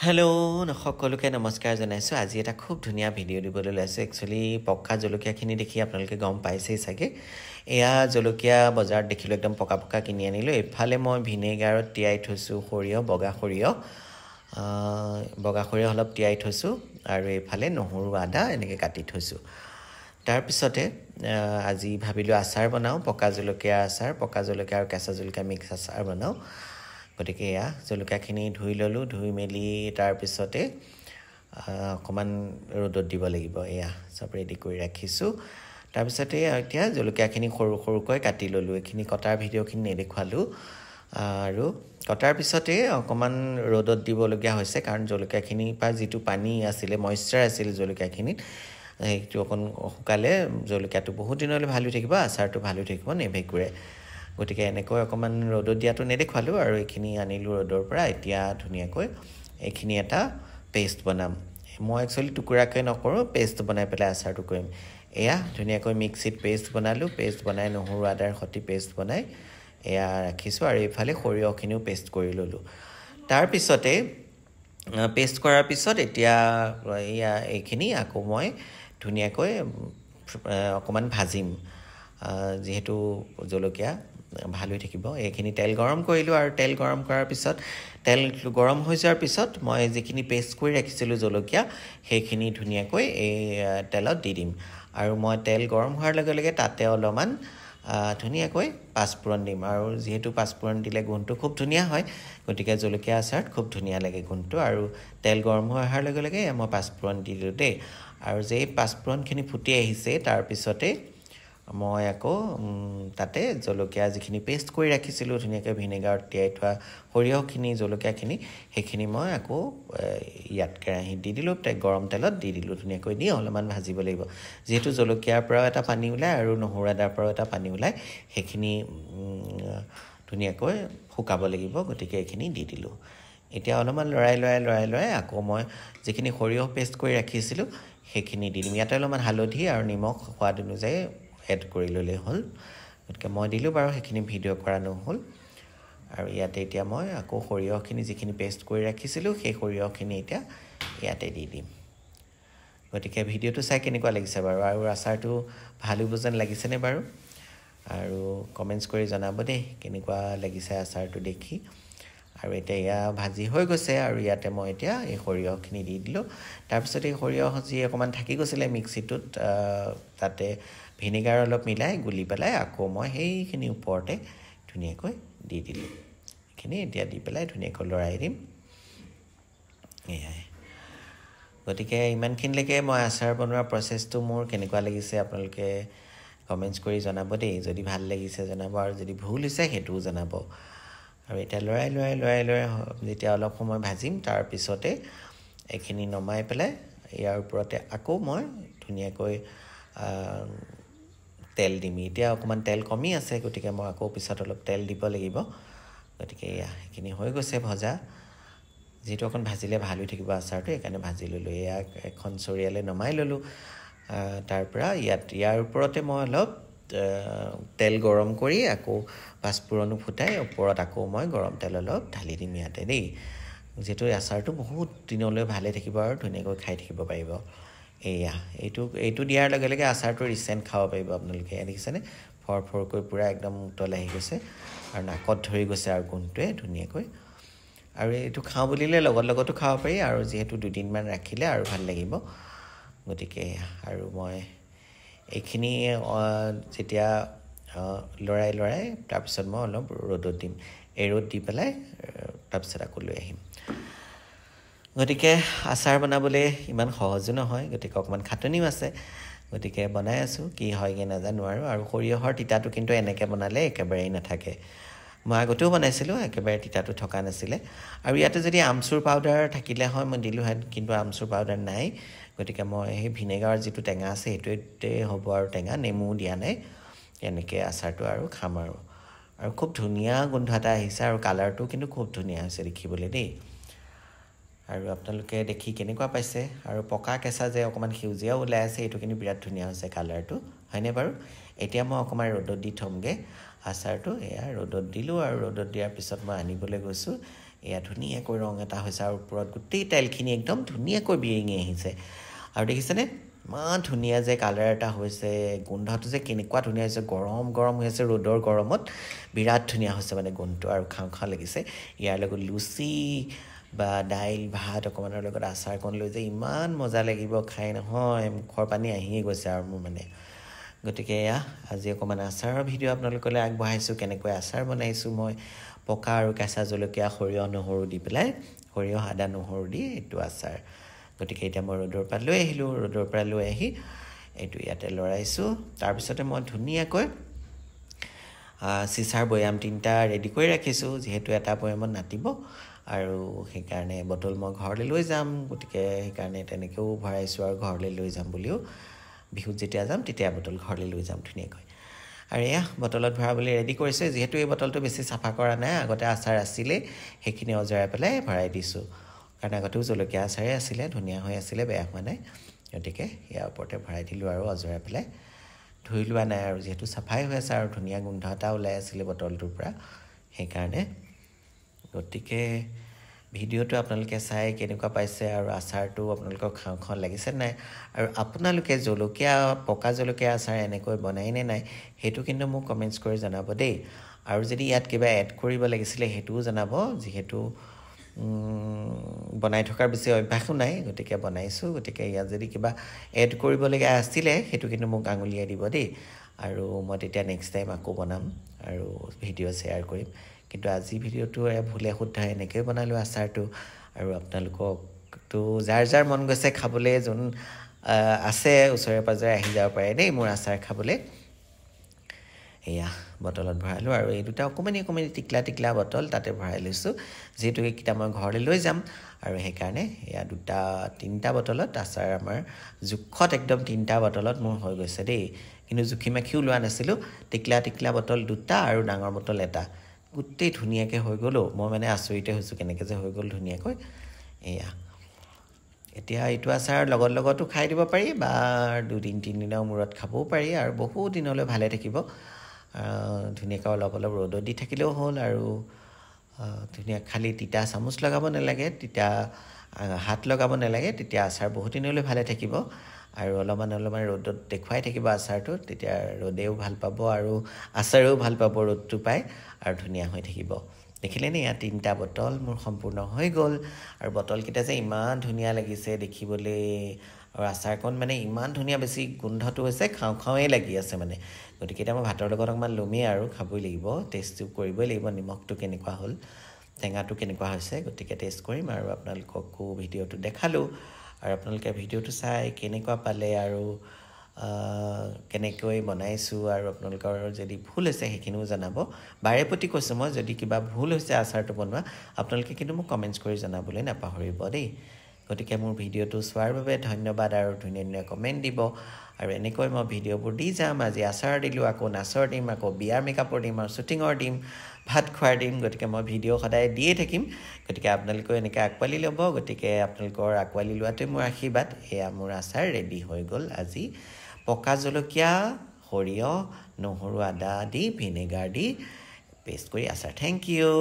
Hello' সকলোকে নমস্কাৰ জনাইছোঁ। আজি এটা খুব ধুনীয়া ভিডিঅ' দিবলৈ লৈছোঁ। একচুৱেলি পকা জলকীয়াখিনি দেখি আপোনালোকে গম পাইছেই চাগে। এয়া জলকীয়া বজাৰত দেখিলোঁ, একদম পকা পকা কিনি আনিলোঁ। এইফালে মই ভিনেগাৰত তিয়াই থৈছোঁ সৰিয়হ, বগা সৰিয়হ অলপ তিয়াই থৈছোঁ, আৰু এইফালে নহৰু আদা এনেকৈ কাটি থৈছোঁ। তাৰপিছতে আজি ভাবিলোঁ আচাৰ বনাওঁ, পকা জলকীয়া আচাৰ, পকা জলকীয়া আৰু কেঁচা জলকীয়া মিক্স আচাৰ বনাওঁ। গতিকে এয়া জলকীয়াখিনি ধুই ল'লোঁ, ধুই মেলি তাৰপিছতে অকণমান ৰ'দত দিব লাগিব। এয়া চব ৰেডি কৰি ৰাখিছোঁ। তাৰপিছতে এতিয়া জলকীয়াখিনি সৰু সৰুকৈ কাটি ল'লোঁ। এইখিনি কটাৰ ভিডিঅ'খিনি নেদেখুৱালোঁ, আৰু কটাৰ পিছতে অকণমান ৰ'দত দিবলগীয়া হৈছে, কাৰণ জলকীয়াখিনিৰ পৰা যিটো পানী আছিলে, মইশ্চাৰ আছিল জলকীয়াখিনিত, সেইটো অকণ শুকালে জলকীয়াটো বহুত দিনলৈ ভাল হৈ থাকিব, আচাৰটো ভাল হৈ থাকিব, নেভেঁকুৰে। গতিকে এনেকৈ অকণমান ৰ'দত দিয়াটো নেদেখুৱালোঁ, আৰু এইখিনি আনিলোঁ ৰ'দৰ পৰা। এতিয়া ধুনীয়াকৈ এইখিনি এটা পেষ্ট বনাম। মই একচুৱেলি টুকুৰাকৈ নকৰোঁ, পেষ্ট বনাই পেলাই আচাৰটো কৰিম। এয়া ধুনীয়াকৈ মিক্সিত পেষ্ট বনালোঁ, পেষ্ট বনাই নহৰু আদাৰ সৈতে পেষ্ট বনাই এয়া ৰাখিছোঁ, আৰু এইফালে সৰিয়হখিনিও পেষ্ট কৰি ল'লোঁ। তাৰপিছতে পেষ্ট কৰাৰ পিছত এতিয়া এইখিনি আকৌ মই ধুনীয়াকৈ অকণমান ভাজিম, যিহেতু জলকীয়া ভাল হৈ থাকিব। এইখিনি তেল গৰম কৰিলোঁ, আৰু তেল গৰম কৰাৰ পিছত তেল গৰম হৈ যোৱাৰ পিছত মই যিখিনি পেষ্ট কৰি ৰাখিছিলোঁ জলকীয়া, সেইখিনি ধুনীয়াকৈ এই তেলত দি দিম। আৰু মই তেল গৰম হোৱাৰ লগে লগে তাতে অলপমান ধুনীয়াকৈ পাঁচফোৰণ দিম, আৰু যিহেতু পাঁচফোৰণ দিলে গোন্ধটো খুব ধুনীয়া হয়, গতিকে জলকীয়া আচাৰত খুব ধুনীয়া লাগে গোন্ধটো। আৰু তেল গৰম হৈ অহাৰ লগে লগে মই পাঁচফোৰণ দি দিলোঁ দেই। আৰু যেই পাঁচফোৰণখিনি ফুটি আহিছে, তাৰপিছতে মই আকৌ তাতে জলকীয়া যিখিনি পেষ্ট কৰি ৰাখিছিলোঁ ধুনীয়াকৈ ভিনেগাৰত তিয়াই থোৱা সৰিয়হখিনি, জলকীয়াখিনি, সেইখিনি মই আকৌ ইয়াত কেৰাহীত দি দিলোঁ, গৰম তেলত দি দিলোঁ। ধুনীয়াকৈ দি অলপমান ভাজিব লাগিব, যিহেতু জলকীয়াৰ পৰাও এটা পানী ওলায় আৰু নহৰু আদাৰ পৰাও এটা পানী ওলায়, সেইখিনি ধুনীয়াকৈ শুকাব লাগিব। গতিকে এইখিনি দি দিলোঁ। এতিয়া অলপমান লৰাই আকৌ মই যিখিনি সৰিয়হ পেষ্ট কৰি ৰাখিছিলোঁ সেইখিনি দি দিম। ইয়াতে অলপমান হালধি আৰু নিমখ সোৱাদ অনুযায়ী এড কৰি ল'লেই হ'ল। গতিকে মই দিলোঁ বাৰু, সেইখিনি ভিডিঅ' কৰা নহ'ল। আৰু ইয়াতে এতিয়া মই আকৌ সৰিয়হখিনি যিখিনি পেষ্ট কৰি ৰাখিছিলোঁ, সেই সৰিয়হখিনি এতিয়া ইয়াতে দি দিম। গতিকে ভিডিঅ'টো চাই কেনেকুৱা লাগিছে বাৰু, আৰু আচাৰটো ভাল হ'ব যেন লাগিছেনে বাৰু? আৰু কমেণ্টছ কৰি জনাব দেই, কেনেকুৱা লাগিছে আচাৰটো দেখি। আৰু এতিয়া এয়া ভাজি হৈ গৈছে, আৰু ইয়াতে মই এতিয়া এই সৰিয়হখিনি দি দিলোঁ। তাৰপিছত এই সৰিয়হ যি অকণমান থাকি গৈছিলে মিক্সিটোত, তাতে ভিনেগাৰ অলপ মিলাই গুলি পেলাই আকৌ মই সেইখিনি ওপৰতে ধুনীয়াকৈ দি দিলোঁ। এইখিনি এতিয়া দি পেলাই ধুনীয়াকৈ লৰাই দিম। এয়াই। গতিকে ইমানখিনিলৈকে মই আচাৰ বনোৱাৰ প্ৰচেছটো মোৰ কেনেকুৱা লাগিছে আপোনালোকে কমেণ্টছ কৰি জনাব দেই। যদি ভাল লাগিছে জনাব, আৰু যদি ভুল হৈছে সেইটোও জনাব। আৰু এতিয়া লৰাই যেতিয়া অলপ সময় ভাজিম, তাৰপিছতে এইখিনি নমাই পেলাই ইয়াৰ ওপৰতে আকৌ মই ধুনীয়াকৈ তেল দিম। এতিয়া অকণমান তেল কমি আছে, গতিকে মই আকৌ পিছত অলপ তেল দিব লাগিব। গতিকে সেইখিনি হৈ গৈছে ভজা, যিহেতু অকণ ভাজিলে ভাল হৈ থাকিব আচাৰটো, সেইকাৰণে ভাজি ল'লোঁ। এয়া এখন চৰিয়ালৈ নমাই ল'লোঁ। তাৰপৰা ইয়াৰ ওপৰতে মই অলপ তেল গৰম কৰি আকৌ পাঁচফোৰণো ফুটাই ওপৰত আকৌ মই গৰম তেল অলপ ঢালি দিম ইয়াতে দেই, যিহেতু আচাৰটো বহুত দিনলৈ ভালে থাকিব আৰু ধুনীয়াকৈ খাই থাকিব পাৰিব। এইটো দিয়াৰ লগে লগে আচাৰটো ৰিচেণ্ট খাব পাৰিব আপোনালোকে। দেখিছেনে, ফৰকৈ পূৰা একদম উতল আহি গৈছে, আৰু নাকত ধৰি গৈছে আৰু গোন্ধটোৱে ধুনীয়াকৈ। আৰু এইটো খাওঁ বুলিলে লগতো খাব পাৰি, আৰু যিহেতু দুদিনমান ৰাখিলে আৰু ভাল লাগিব। গতিকে আৰু মই এইখিনি যেতিয়া লৰাই তাৰপিছত মই অলপ ৰ'দত দিম। এই ৰ'দ দি পেলাই তাৰপিছত আকৌ লৈ আহিম। গতিকে আচাৰ বনাবলৈ ইমান সহজো নহয়, গতিকে অকণমান খাটনিও আছে। গতিকে বনাই আছোঁ, কি হয়গৈ নাজানো। আৰু সৰিয়হৰ তিতাটো কিন্তু এনেকৈ বনালে একেবাৰেই নাথাকে। মই আগতেও বনাইছিলোঁ, একেবাৰে তিতাটো থকা নাছিলে। আৰু ইয়াতে যদি আমচুৰ পাউডাৰ থাকিলে হয় মই দিলোঁহেঁতেন, কিন্তু আমচুৰ পাউডাৰ নাই। গতিকে মই সেই ভিনেগাৰৰ যিটো টেঙা আছে সেইটোতে হ'ব, আৰু টেঙা নেমু দিয়া নাই। এনেকৈ আচাৰটো আৰু খাম আৰু খুব ধুনীয়া গোন্ধ এটা আহিছে, আৰু কালাৰটো কিন্তু খুব ধুনীয়া হৈছে দেখিবলৈ দেই। আৰু আপোনালোকে দেখি কেনেকুৱা পাইছে? আৰু পকা কেঁচা যে অকণমান সেউজীয়াও ওলাই আছে, এইটো কিন্তু বিৰাট ধুনীয়া হৈছে কালাৰটো, হয়নে বাৰু? এতিয়া মই অকণমান ৰ'দত দি থ'মগৈ আচাৰটো। এয়া ৰ'দত দিলোঁ, আৰু ৰ'দত দিয়াৰ পিছত মই আনিবলৈ গৈছোঁ। এয়া ধুনীয়াকৈ ৰং এটা হৈছে আৰু ওপৰত গোটেই তেলখিনি একদম ধুনীয়াকৈ বিৰিঙি আহিছে আৰু দেখিছেনে ইমান ধুনীয়া যে কালাৰ এটা হৈছে গোন্ধটো যে কেনেকুৱা ধুনীয়া হৈছে গৰম গৰম হৈ আছে ৰ'দৰ গৰমত বিৰাট ধুনীয়া হৈছে মানে গোন্ধটো আৰু খাওঁ খাওঁ লাগিছে ইয়াৰ লগত লুচি বা দাইল ভাত অকমানৰ লগত আচাৰকণ লৈ যে ইমান মজা লাগিব খাই নহয় মুখৰ পানী আহিয়ে গৈছে আৰু মোৰ মানে গতিকে আজি অকমান আচাৰৰ ভিডিঅ' আপোনালোকলৈ আগবঢ়াইছোঁ কেনেকৈ আচাৰ বনাইছোঁ মই পকা আৰু কেঁচা জলকীয়া সৰিয়হ নহৰু দি পেলাই সৰিয়হ আদা নহৰু দি এইটো আচাৰ গতিকে এতিয়া মই ৰ'দৰ পৰা লৈ আহিলোঁ ৰ'দৰ পৰা লৈ আহি এইটো ইয়াতে লৰাইছোঁ তাৰপিছতে মই ধুনীয়াকৈ চিচাৰ বৈয়াম 3টা ৰেডি কৰি ৰাখিছোঁ যিহেতু এটা বৈয়ামত নাটিব আৰু সেইকাৰণে বটল মই ঘৰলৈ লৈ যাম গতিকে সেইকাৰণে তেনেকৈও ভৰাইছোঁ আৰু ঘৰলৈ লৈ যাম বুলিও বিহুত যেতিয়া যাম তেতিয়া বটল ঘৰলৈ লৈ যাম ধুনীয়াকৈ আৰু এয়া বটলত ভৰাবলৈ ৰেডি কৰিছে যিহেতু এই বটলটো বেছি চাফা কৰা নাই আগতে আচাৰ আছিলে সেইখিনি অজৰাই পেলাই ভৰাই দিছোঁ কাৰণ আগতেও জলকীয়া আচাৰে আছিলে ধুনীয়া হৈ আছিলে বেয়া হোৱা নাই গতিকে ইয়াৰ ওপৰতে ভৰাই দিলোঁ আৰু অজৰাই পেলাই ধুই লোৱা নাই আৰু যিহেতু চাফাই হৈ আছে আৰু ধুনীয়া গোন্ধ এটা ওলাই আছিলে বটলটোৰ পৰা সেইকাৰণে গতিকে ভিডিঅ'টো আপোনালোকে চাই কেনেকুৱা পাইছে আৰু আচাৰটো আপোনালোকক খাওঁ খাওঁ লাগিছে নাই আৰু আপোনালোকে জলকীয়া পকা জলকীয়া আচাৰ এনেকৈ বনাইনে নাই সেইটো কিন্তু মোক কমেণ্টছ কৰি জনাব দেই আৰু যদি ইয়াত কিবা এড কৰিব লাগিছিলে সেইটোও জনাব যিহেতু বনাই থকাৰ বেছি অভ্যাসো নাই গতিকে বনাইছোঁ গতিকে ইয়াত যদি কিবা এড কৰিবলগীয়া আছিলে সেইটো কিন্তু মোক আঙুলিয়াই দিব দেই আৰু মই তেতিয়া নেক্সট টাইম আকৌ বনাম আৰু ভিডিঅ' শ্বেয়াৰ কৰিম কিন্তু আজি ভিডিঅ'টো ভুলে শুদ্ধ এনেকৈ বনালোঁ আচাৰটো আৰু আপোনালোককতো যাৰ যাৰ মন গৈছে খাবলৈ যোন আছে ওচৰে পাজৰে আহি যাব পাৰে দেই মোৰ আচাৰ খাবলৈ এয়া বটলত ভৰালোঁ আৰু এই দুটা অকণমানি অকণমানি টিকলা টিকলা বটল তাতে ভৰাই লৈছোঁ যিহেতু এইকেইটা মই ঘৰলৈ লৈ যাম আৰু সেইকাৰণে এয়া 3টা বটলত আচাৰ আমাৰ জোখত একদম 3টা বটলত মোৰ হৈ গৈছে দেই কিন্তু জুখি মাখিও লোৱা নাছিলোঁ টিকলা টিকলা বটল 2টা আৰু ডাঙৰ বটল এটা গোটেই ধুনীয়াকৈ হৈ গ'লো মই মানে আচৰিতে হৈছোঁ কেনেকৈ যে হৈ গ'ল ধুনীয়াকৈ এয়া এতিয়া এইটো আচাৰ লগতো খাই দিব পাৰি বা 2-3 দিনৰ মূৰত খাবও পাৰি আৰু বহুত দিনলৈ ভালে থাকিব ধুনীয়াকৈ অলপ অলপ ৰ'দত দি থাকিলেও হ'ল আৰু ধুনীয়া খালি তিতা চামুচ লগাব নালাগে তিতা হাত লগাব নালাগে তেতিয়া আচাৰ বহুত দিনলৈ ভালে থাকিব আৰু অলপমান ৰ'দত দেখুৱাই থাকিব আচাৰটো তেতিয়া ৰ'দেও ভাল পাব আৰু আচাৰেও ভাল পাব ৰ'দটো পাই আৰু ধুনীয়া হৈ থাকিব দেখিলেনে ইয়াত 3টা বটল মোৰ সম্পূৰ্ণ হৈ গ'ল আৰু বটলকেইটা যে ইমান ধুনীয়া লাগিছে দেখিবলৈ আৰু আচাৰকণ মানে ইমান ধুনীয়া বেছি গোন্ধটো হৈছে খাওঁ খাওঁই লাগি আছে মানে গতিকে এতিয়া মই ভাতৰ লগত অকণমান ল'মেই আৰু খাবই লাগিব টেষ্টটো কৰিবই লাগিব নিমখটো কেনেকুৱা হ'ল টেঙাটো কেনেকুৱা হৈছে গতিকে টেষ্ট কৰিম আৰু আপোনালোককো ভিডিঅ'টো দেখালোঁ আৰু আপোনালোকে ভিডিঅ'টো চাই কেনেকুৱা পালে আৰু কেনেকৈ বনাইছোঁ আৰু আপোনালোকৰ যদি ভুল হৈছে সেইখিনিও জনাব বাৰে প্ৰতি কৈছোঁ মই যদি কিবা ভুল হৈছে আচাৰটো বনোৱা আপোনালোকে কিন্তু মোক কমেণ্টছ কৰি জনাবলৈ নাপাহৰিব দেই গতিকে মোৰ ভিডিঅ'টো চোৱাৰ বাবে ধন্যবাদ আৰু ধুনীয়া ধুনীয়া কমেণ্ট দিব আৰু এনেকৈ মই ভিডিঅ'বোৰ দি যাম আজি আচাৰ দিলোঁ আকৌ নাচৰ দিম আকৌ বিয়াৰ মেকআপৰ দিম আৰু শ্বুটিঙৰ দিম ভাত খোৱাৰ দিম গতিকে মই ভিডিঅ' সদায় দিয়ে থাকিম গতিকে আপোনালোকেও এনেকৈ আঁকোৱালি ল'ব গতিকে আপোনালোকৰ আঁকোৱালি লোৱাটোৱে মোৰ আশীৰ্বাদ এয়া মোৰ আচাৰ ৰেডি হৈ গ'ল আজি পকা জলকীয়া সৰিয়হ নহৰু আদা দি ভিনেগাৰ দি পেষ্ট কৰি আচাৰ থেংক ইউ